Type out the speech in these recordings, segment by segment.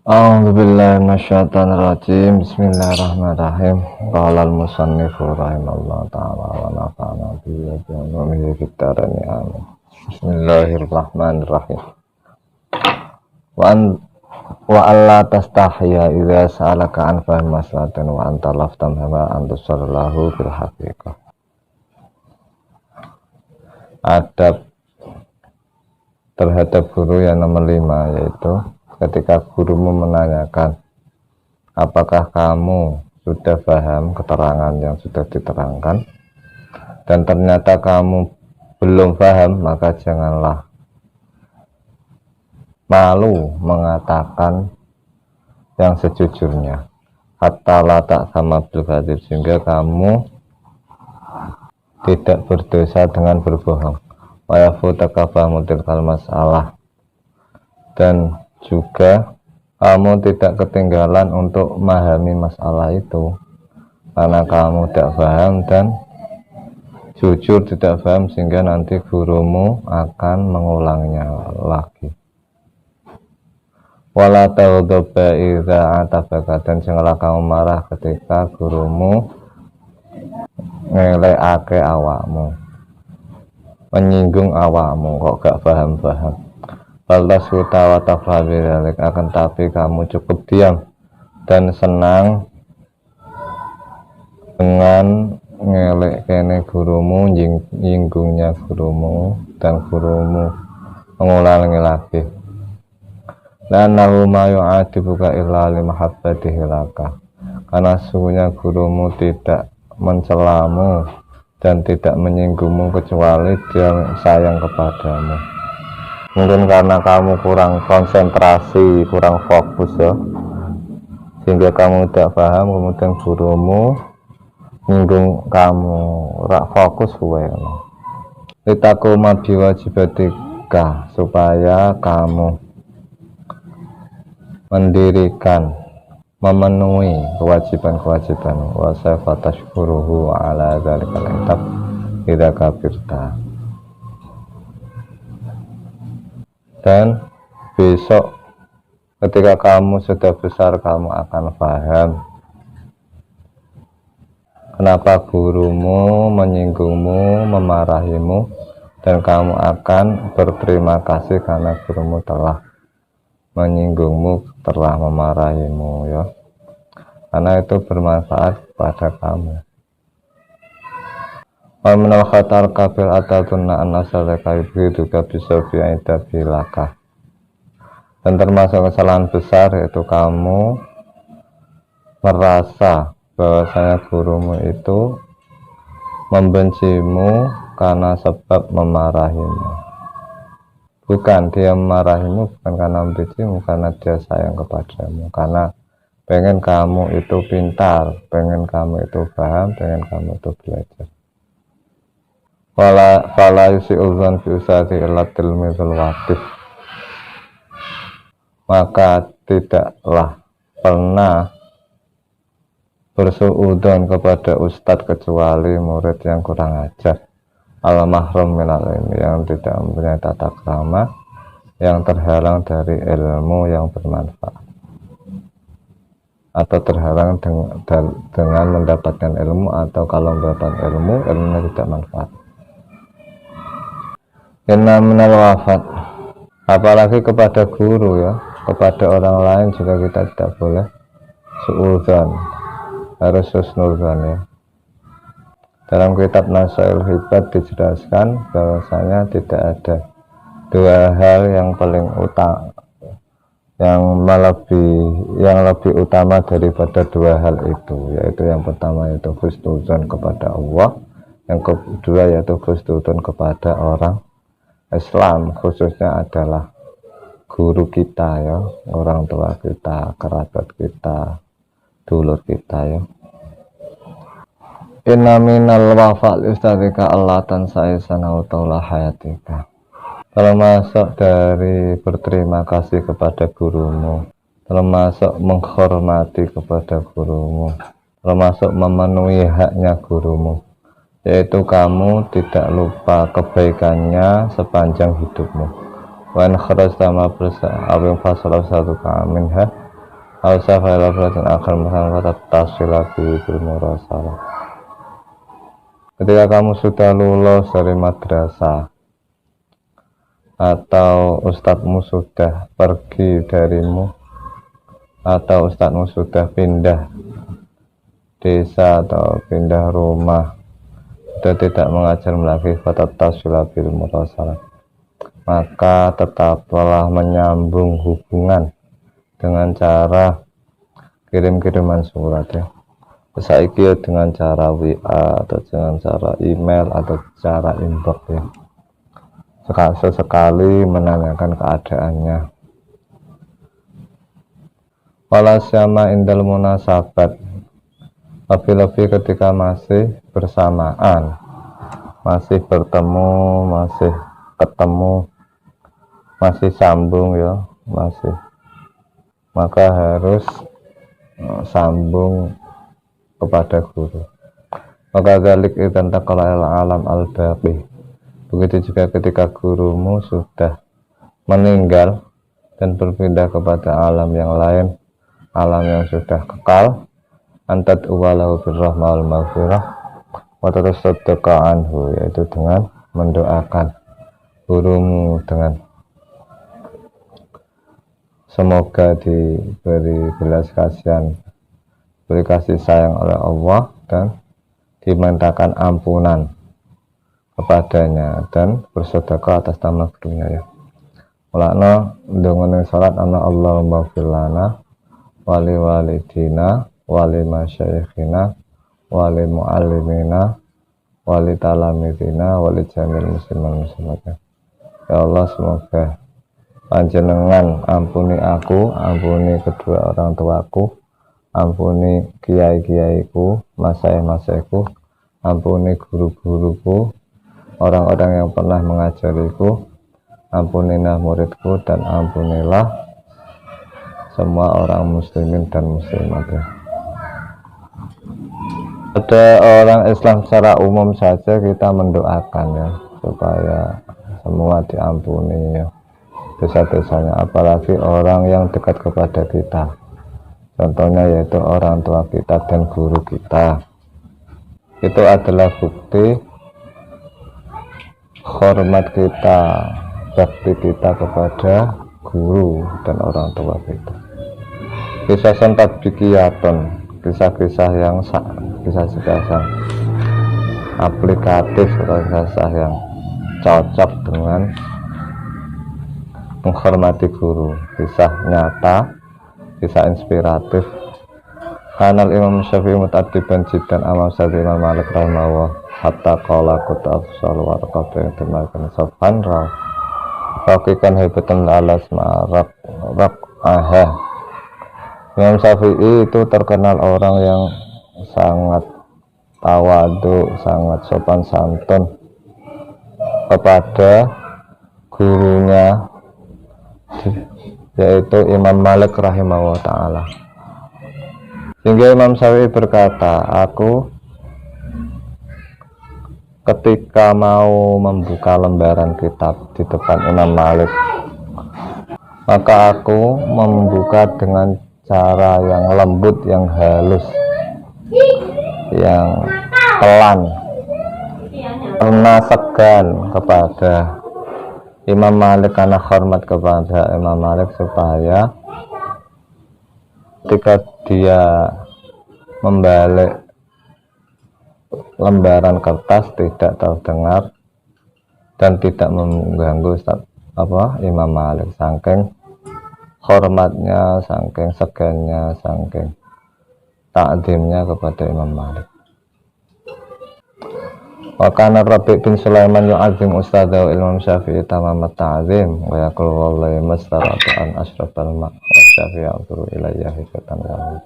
A'udzubillahi minasyaitonirrajim. Bismillahirrahmanirrahim. Qala al-musannifu rahimallahu ta'ala wa nafa'ana bihi wa bi ulumihi fid dharain amin. Bismillahirrahmanirrahim. Wa alla tastahiya idza sa'alaka an fahmi maslahatin wa anta laftam hama an tusarlahu bil haqiqah. Adab terhadap guru yang nomor 5, yaitu ketika gurumu menanyakan apakah kamu sudah paham keterangan yang sudah diterangkan dan ternyata kamu belum paham, maka janganlah malu mengatakan yang sejujurnya, hatta la tak sama bil kadzib, sehingga kamu tidak berdosa dengan berbohong. Wa yafutaka fahmu tilkal masalah, dan juga kamu tidak ketinggalan untuk memahami masalah itu karena kamu tidak paham dan jujur tidak paham, sehingga nanti gurumu akan mengulangnya lagi. Wala taghdaba idza atabaka, dan janganlah kamu marah ketika gurumu ngelekake awakmu, menyinggung awakmu kok gak paham-paham. Balas utawa tafabiralik, akan tapi kamu cukup diam dan senang dengan ngelek kene gurumu, nyinggungnya gurumu, dan gurumu mengulangi lagi. Lanahu ma yu'adibuka illa li mahabbatihi laka, karena sesungguhnya gurumu tidak mencelamu dan tidak menyinggungmu kecuali dia sayang kepadamu. Mungkin karena kamu kurang konsentrasi, kurang fokus ya, sehingga kamu tidak paham, kemudian gurumu nyinggung kamu, rak fokus gue. Litakuma biwajibatika, supaya kamu mendirikan, memenuhi kewajiban-kewajiban. Wa safatashkuruhu ala dzalikal itab idza kabirta, dan besok ketika kamu sudah besar kamu akan paham kenapa gurumu menyinggungmu, memarahimu, dan kamu akan berterima kasih karena gurumu telah menyinggungmu, telah memarahimu ya, karena itu bermanfaat kepada kamu. Wa minal khatar kabil atatuna an-nasalaka yubiduka bisabi'ida bilaka, dan termasuk kesalahan besar yaitu kamu merasa bahwasanya gurumu itu membencimu karena sebab memarahimu. Bukan dia memarahimu, bukan karena membencimu, karena dia sayang kepadamu, karena pengen kamu itu pintar, pengen kamu itu paham, pengen kamu itu belajar. Fala yusi'udzan fi usati illa tilmizul waqif, maka tidaklah pernah bersuudzon kepada ustadz kecuali murid yang kurang ajar, al-mahrum minal ilmi, yang tidak mempunyai tata krama, yang terhalang dari ilmu yang bermanfaat, atau terhalang dengan mendapatkan ilmu, atau kalau mendapatkan ilmu, ilmunya tidak manfaat. Inna minal wafat, apalagi kepada guru ya, kepada orang lain juga kita tidak boleh suudzon, harus husnudzon ya. Dalam kitab Nasail Hibat dijelaskan bahwasanya tidak ada dua hal yang paling utama, yang lebih utama daripada dua hal itu, yaitu yang pertama yaitu husnudzon kepada Allah, yang kedua yaitu husnudzon kepada orang Islam, khususnya adalah guru kita ya, orang tua kita, kerabat kita, dulur kita ya. Inna minal wafa'il ustadzika Allah tansai sanau ta'ala hayatika, termasuk dari berterima kasih kepada gurumu, termasuk menghormati kepada gurumu, termasuk memenuhi haknya gurumu, yaitu kamu tidak lupa kebaikannya sepanjang hidupmu. Wan kharajta ma bersa awing fasalah satu kaminha, Al-Safai lafazan akhir masalah tasilabi bil murasalah. Ketika kamu sudah lulus dari madrasah atau ustadzmu sudah pergi darimu atau ustadzmu sudah pindah desa atau pindah rumah, sudah tidak mengajar lagi fatatasilabil murasalah, maka tetaplah menyambung hubungan dengan cara kirim-kiriman surat ya. Saiki dengan cara WA atau dengan cara email atau cara inbox ya. Sesekali menanyakan keadaannya. Walasyama indal munasabat, lebih-lebih ketika masih bersamaan, masih bertemu, masih ketemu, masih sambung ya, masih, maka harus sambung kepada guru. Maka dalik idzan taqala alam al-baqi, begitu juga ketika gurumu sudah meninggal dan berpindah kepada alam yang lain, alam yang sudah kekal, antat uwalahu birrahmah wal maghfirah wa tatasaddaqa anhu, yaitu dengan mendoakan gurumu dengan semoga diberi belas kasihan, beri kasih sayang oleh Allah dan dimintakan ampunan kepadanya dan bersedekah atas nama dunia ya. Mulakno ndonga salat ana Allahumma fir lana wali walidina wali masyayikhina wali muallimina wali talamidina wali jamil muslimin muslimat. Ya Allah, semoga panjenengan ampuni aku, ampuni kedua orang tuaku, ampuni kiai-kiaiku, masyayikh-masyayikhku, ampuni guru-guruku, orang-orang yang pernah mengajariku, ampunilah muridku, dan ampunilah semua orang muslimin dan muslimat ya. Pada orang Islam secara umum saja kita mendoakan ya, supaya semua diampuni ya dosa-dosanya, apalagi orang yang dekat kepada kita, contohnya yaitu orang tua kita dan guru kita. Itu adalah bukti hormat kita, bakti kita kepada guru dan orang tua kita. Kisah sentat bikiyaton, kisah-kisah yang kisah-kisah aplikatif atau kisah yang cocok dengan menghormati guru, kisah nyata, kisah inspiratif. Kanal Imam Syafi'i mutadiban jiddan amam Syafi'i Imam Malik rahimahullah hatta qala kutaf sal warqat yang termakan safan ra hakikan hebatan alas ma'rak aha. Imam Syafi'i itu terkenal orang yang sangat tawadu, sangat sopan santun kepada gurunya, yaitu Imam Malik rahimahullah ta'ala. Sehingga Imam Syafi'i berkata, aku ketika mau membuka lembaran kitab di depan Imam Malik, maka aku membuka dengan cara yang lembut, yang halus, yang pelan, karena segan kepada Imam Malik, karena hormat kepada Imam Malik, supaya ketika dia membalik lembaran kertas tidak terdengar dan tidak mengganggu Imam Malik, saking hormatnya, saking segannya, saking takdimnya kepada Imam Malik. Wa kana Rabi' bin Sulaiman yu'azzim ustadahu Imam Syafi'i tamamat ta'zim wa yaqulu wallahi mastaratu an ashrafal ma' wa Syafi'i ya'thuru ilayya hikatan wa.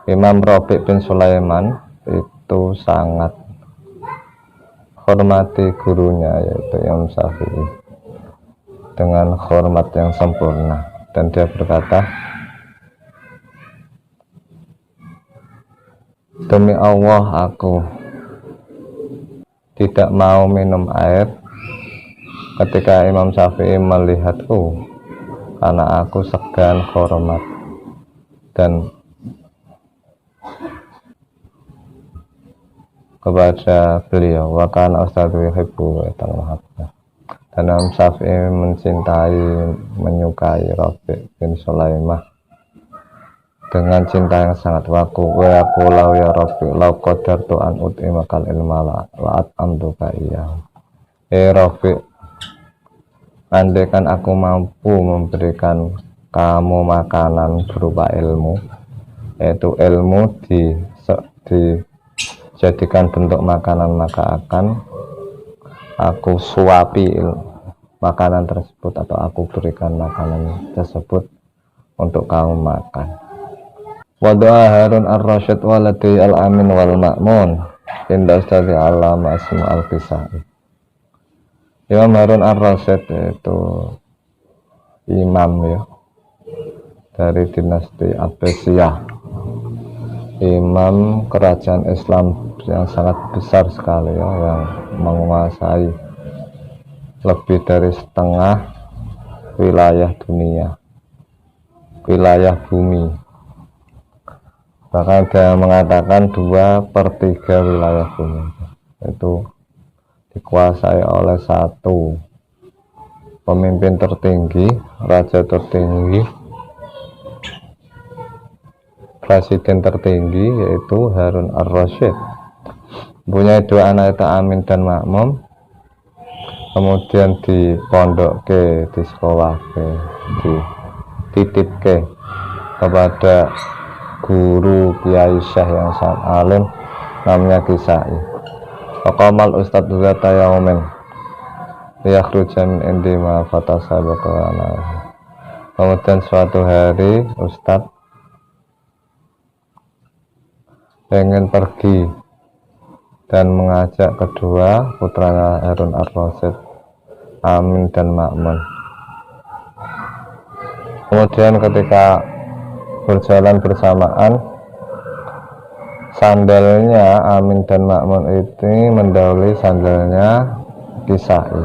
Imam Rabi' bin Sulaiman itu sangat hormati gurunya, yaitu Imam Syafi'i, dengan hormat yang sempurna, dan dia berkata, demi Allah, aku tidak mau minum air ketika Imam Syafi'i melihatku, karena aku segan hormat dan kepada beliau, wa kana ustadzu yuhibbu mahabbah, dan Imam Syafi'i mencintai, menyukai Rafi' bin Sulaimah dengan cinta yang sangat waku. Wa yaqulu ya Rafi' law qadartu an ut'imakal ilma la'at amduka iya. Rafi', andaikan aku mampu memberikan kamu makanan berupa ilmu, yaitu ilmu dijadikan bentuk makanan, maka akan aku suapi makanan tersebut, atau aku berikan makanan tersebut untuk kamu makan. Wada'a Harun ar-Rasyid waladi al-Amin wal Ma'mun inda Ustadz Allama Asma al-Kisai. Imam Harun ar-Rasyid itu imam ya dari dinasti Abbasiyah, imam kerajaan Islam yang sangat besar sekali ya, yang menguasai lebih dari setengah wilayah dunia, wilayah bumi. Bahkan ada yang mengatakan 2/3 wilayah bumi itu dikuasai oleh satu pemimpin tertinggi, raja tertinggi, presiden tertinggi, yaitu Harun ar-Rasyid. Punya 2 anak, itu Amin dan Makmum. Kemudian di pondok di sekolah dititipke kepada guru kiai syekh yang sangat alim namanya Kisai. Faqamal Ustadz Zata Yaumin yakhruja min indi ma fatasabaqana. Kemudian suatu hari Ustadz pengen pergi dan mengajak kedua putranya Harun ar-Rasyid, Amin dan Makmun. Kemudian ketika berjalan bersamaan, sandalnya Amin dan Makmun ini mendahului sandalnya Kisai.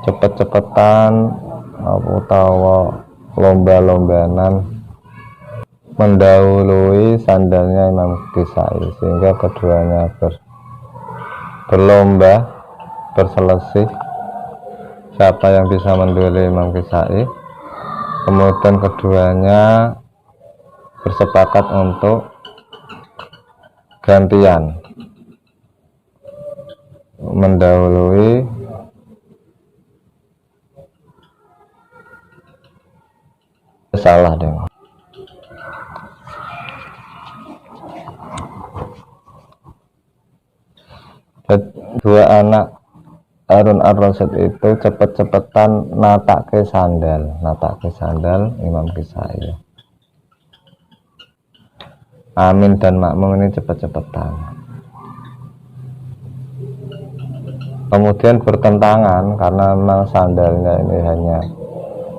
Cepet-cepetan aku tahu lomba-lombanan mendahului sandalnya Imam Kisai, sehingga keduanya berlomba, berselisih siapa yang bisa mendahului Imam Kisai. Kemudian keduanya bersepakat untuk gantian mendahului salah deh. Dua anak Harun ar-Rasyid itu cepet-cepetan natake sandal Imam Kisai. Amin dan Makmum ini cepet-cepetan. Kemudian bertentangan karena memang sandalnya ini hanya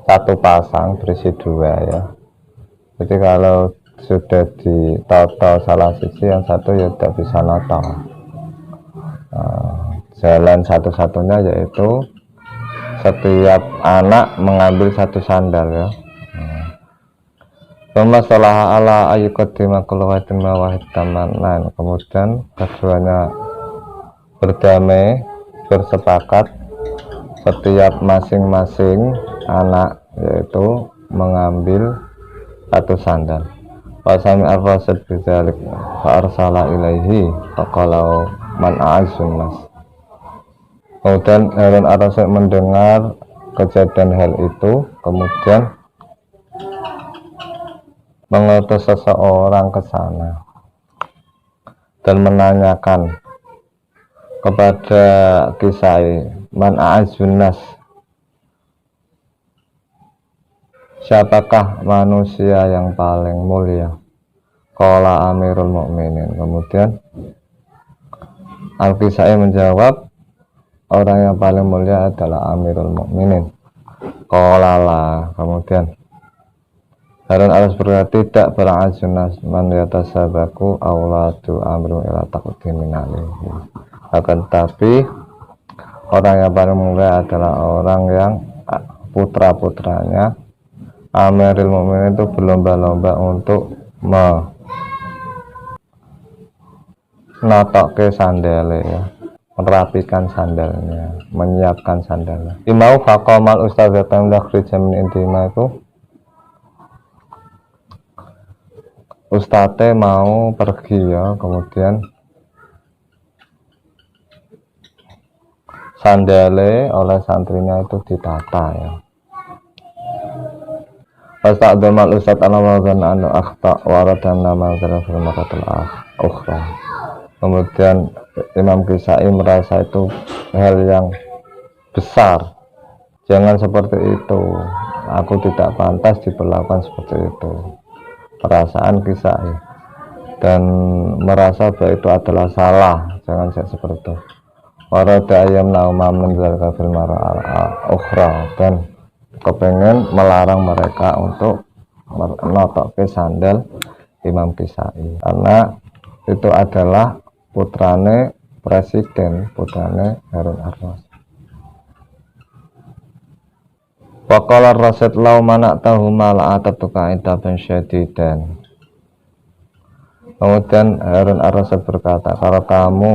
satu pasang berisi 2 ya. Jadi kalau sudah ditata salah sisi, yang satu ya tidak bisa nata. Jalan satu-satunya yaitu setiap anak mengambil satu sandal ya. Masalah ala ayyuqaddima kullu wahidin ma wahid tamanan. Kemudian keduanya berdamai, bersepakat, setiap masing-masing anak yaitu mengambil satu sandal. Fasami ar-Rasyid bidzalik fa arsala ilaihi faqala man a'azzun nas. Kemudian Harun ar-Rasyid mendengar kejadian hal itu, kemudian mengutus seseorang ke sana dan menanyakan kepada Kisai, man a'azzun nas, siapakah manusia yang paling mulia? Qala Amirul Mukminin. Kemudian Al-Kisai menjawab, orang yang paling mulia adalah Amirul Mukminin. Qala la. Kemudian Harun ar-Rasyid berkata, tidak ber'azunas man yatasabaku awladu amru ila taqdimin alaihi. Akan tetapi orang yang paling mulia adalah orang yang putra-putranya Amirul Mukminin itu berlomba-lomba untuk menotokke sandalnya ya, merapikan sandalnya, menyiapkan sandalnya. Imau faqamal ustadzatan dakhrija min intima itu ustadze mau pergi ya, kemudian sandale oleh santrinya itu ditata ya. Fasta'dhamal ustadz al-mawzan anu akhta waradan nama fil maratul ukhra. Kemudian Imam Kisai merasa itu hal yang besar, jangan seperti itu, aku tidak pantas diperlakukan seperti itu, perasaan Kisai, dan merasa bahwa itu adalah salah, jangan seperti itu. Warada ayam nauma menjalga fil mara ukhra, dan kepengen melarang mereka untuk menotokke sandal Imam Kisai, karena itu adalah putrane presiden, putrane Harun ar-Rasyid. Waqala ar-Rasyid law mana'tahu ma la'atatuka itaban syadidan. Kemudian Harun ar-Rasyid berkata, kalau kamu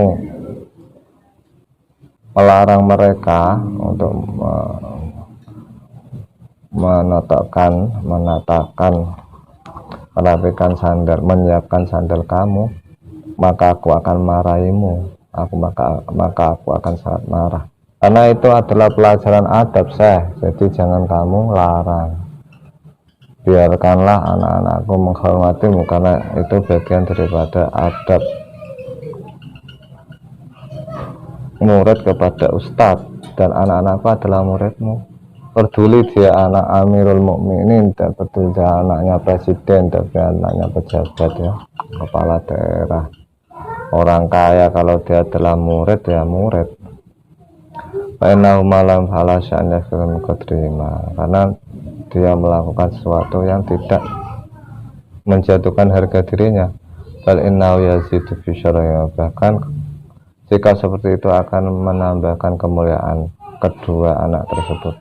melarang mereka untuk menatkan, merapikan sandal, menyiapkan sandal kamu, maka aku akan marahimu. Maka aku akan sangat marah. Karena itu adalah pelajaran adab, jadi jangan kamu larang. Biarkanlah anak-anakku menghormatimu, karena itu bagian daripada adab murid kepada ustadz, dan anak-anakku adalah muridmu. Peduli dia anak Amirul Mukminin, tidak peduli dia anaknya presiden, tapi anaknya pejabat ya, kepala daerah, orang kaya, kalau dia adalah murid ya murid. Karena dia melakukan sesuatu yang tidak menjatuhkan harga dirinya. Bahkan jika seperti itu akan menambahkan kemuliaan kedua anak tersebut.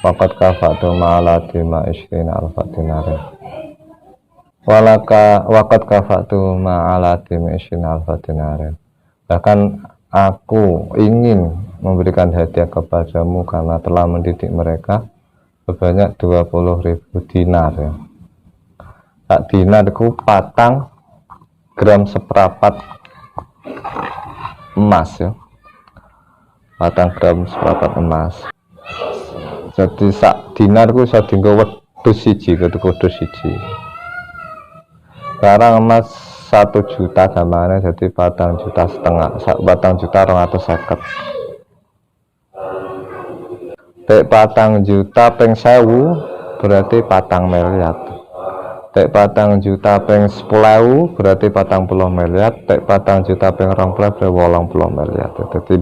Waqad kafa'tu ma'alati ma'ishrina alfa dinarin. Waqad kafa'tu ma'alati ma'ishrina alfa dinarin. Bahkan aku ingin memberikan hadiah kepadamu karena telah mendidik mereka sebanyak 20.000 dinar ya. Tak dinar itu patang gram seprapat emas ya, patang gram seprapat emas. Jadi sak dinar ku iso dienggo wedhus siji, wedhus siji. Sekarang emas 1 juta gamane jadi 4,5 juta, 4,250. Tek 4 juta ping 1000 berarti 4 miliar. Tek 4 juta ping 10.000 berarti 40 miliar. Tek 4 juta ping 20 berarti 80 miliar. Jadi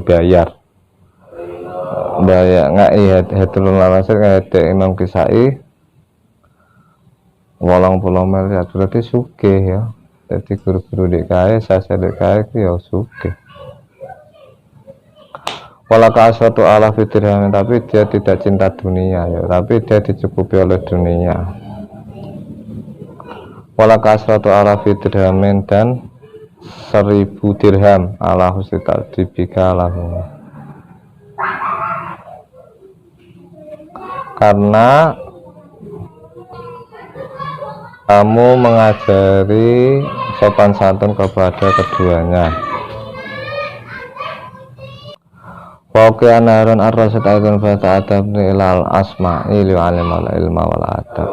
bayar ngai Hadrul Rasyid ngedek Imam Kisai 80 miliar, berarti sugih ya. Jadi guru-guru DKI, saya DKI itu ya sugih. Walaka aswatu ala fitriham, tapi dia tidak cinta dunia ya, tapi dia dicukupi oleh dunia. Walaka aswatu ala fitriham, dan 1000 dirham ala husita dibika lahu, karena kamu mengajari sopan santun kepada keduanya. Waqi Harun ar-Rasyid aidan fa adab ilal asma'i li alimal ilma wal adab.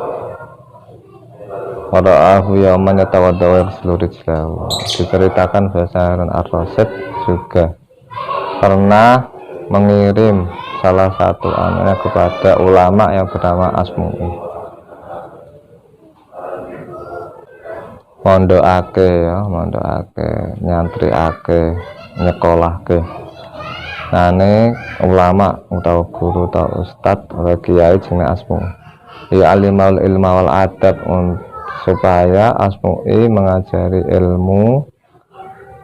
Wada'ahu yauman yatawadda wa yaghsilu rijlahu. Diceritakan bahasa Harun ar-Rasyid juga pernah mengirim salah satu anaknya kepada ulama yang bernama Asmu'i, mondokake ya, mondokake, nyantriake, nyekolahke. Nah ini ulama atau guru atau ustad atau kiai jenenge Asmu'i. Ya alimal ilma wal adab, supaya Asmu'i mengajari ilmu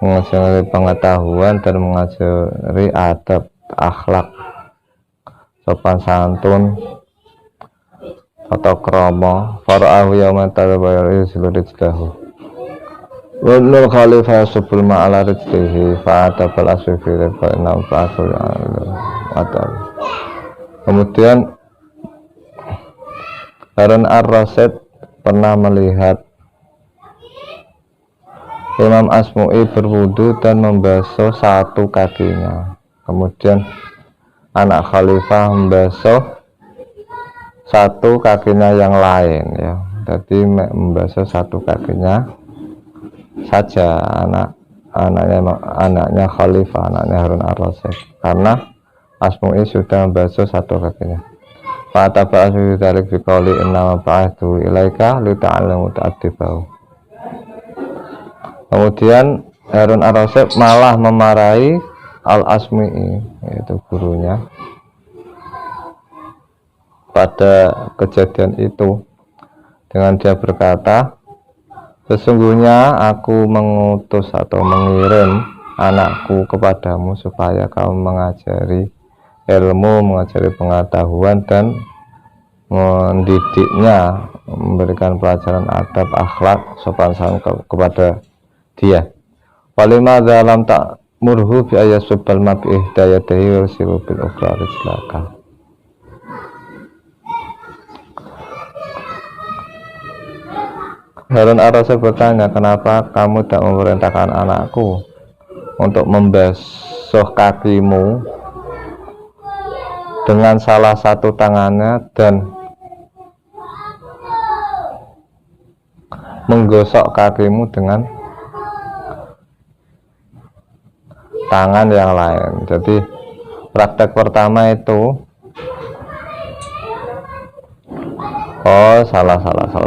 mengajari pengetahuan dan mengajari adab, akhlak, sopan santun, atau kromo. Fara'ahu yawman tadabayar seluruh rijlahu Wal khalifah subul ma'ala rijlihi fa'atabal aswifiri fa'inam fa'asul atal. Kemudian Harun ar-Rasyid pernah melihat Imam Asmu'i berwudu dan membasuh satu kakinya. Kemudian anak khalifah membasuh satu kakinya yang lain ya. Jadi membasuh satu kakinya saja anaknya khalifah, anaknya Harun ar-Rasyid, karena Asmu'i sudah membasuh satu kakinya. Fata ba'asu dzalik fi qouli inna ba'athu ilaika li ta'allamu ta'addibahu. Kemudian Harun ar-Rasyid malah memarahi Al-Asmi'i, yaitu gurunya, pada kejadian itu dengan dia berkata, sesungguhnya aku mengutus atau mengirim anakku kepadamu supaya kamu mengajari ilmu, mengajari pengetahuan dan mendidiknya, memberikan pelajaran adab, akhlak, sopan santun kepada dia. Walima dalam tak murhu bi ayasubal mabi ihdayatihi wa siru bil ukhra rizlaka. Harun ar-Rasyid bertanya, kenapa kamu tak memerintahkan anakku untuk membasuh kakimu dengan salah satu tangannya dan menggosok kakimu dengan tangan yang lain. Jadi praktek pertama itu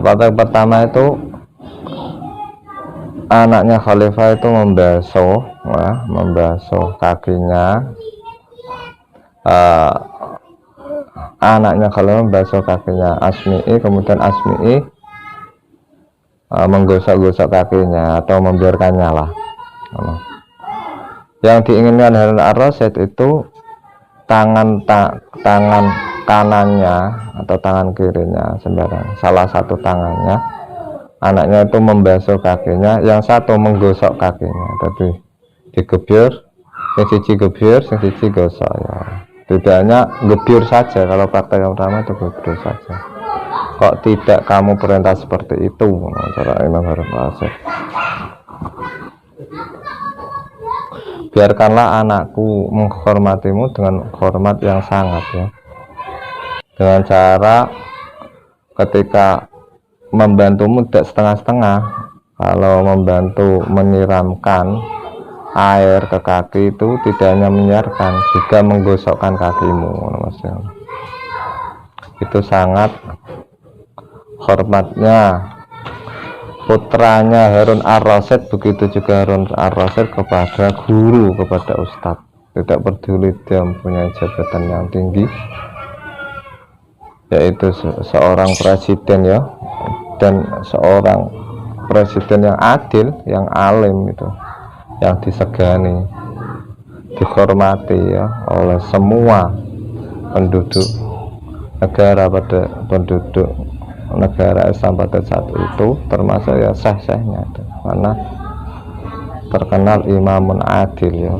praktek pertama itu anaknya khalifah itu membasuh kakinya, anaknya khalifah membasuh kakinya Asmi'i, kemudian Asmi'i menggosok-gosok kakinya atau membiarkannya lah. Yang diinginkan Harun ar-Rasyid itu tangan kanannya atau tangan kirinya sembarang, salah satu tangannya anaknya itu membasuh kakinya, yang satu menggosok kakinya. Jadi digebyur, yang siji gebyur, yang siji gosok ya. Tidak hanya gebyur saja, kalau praktek yang pertama itu gebyur saja. Kok tidak kamu perintah seperti itu? Cara Imam Harun ar-Rasyid. Biarkanlah anakku menghormatimu dengan hormat yang sangat ya. Dengan cara ketika membantumu tidak setengah-setengah. Kalau membantu menyiramkan air ke kaki itu tidak hanya menyiarkan, juga menggosokkan kakimu. Itu sangat hormatnya putranya Harun ar-Rasyid, begitu juga Harun ar-Rasyid kepada guru, kepada ustadz. Tidak peduli dia mempunyai jabatan yang tinggi, yaitu seorang presiden ya, dan seorang presiden yang adil, yang alim itu, yang disegani, dihormati ya oleh semua penduduk negara, pada penduduk negara Islam pada saat itu, termasuk ya syekh-syekhnya itu, karena terkenal imamun adil ya.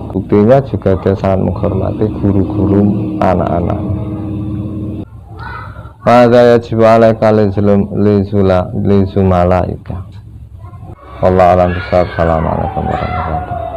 Buktinya juga dia sangat menghormati guru-guru anak-anaknya. Maka yajibu alaika li zumalaika. Wallahu a'lam bishawab. Assalamualaikum warahmatullahi wabarakatuh.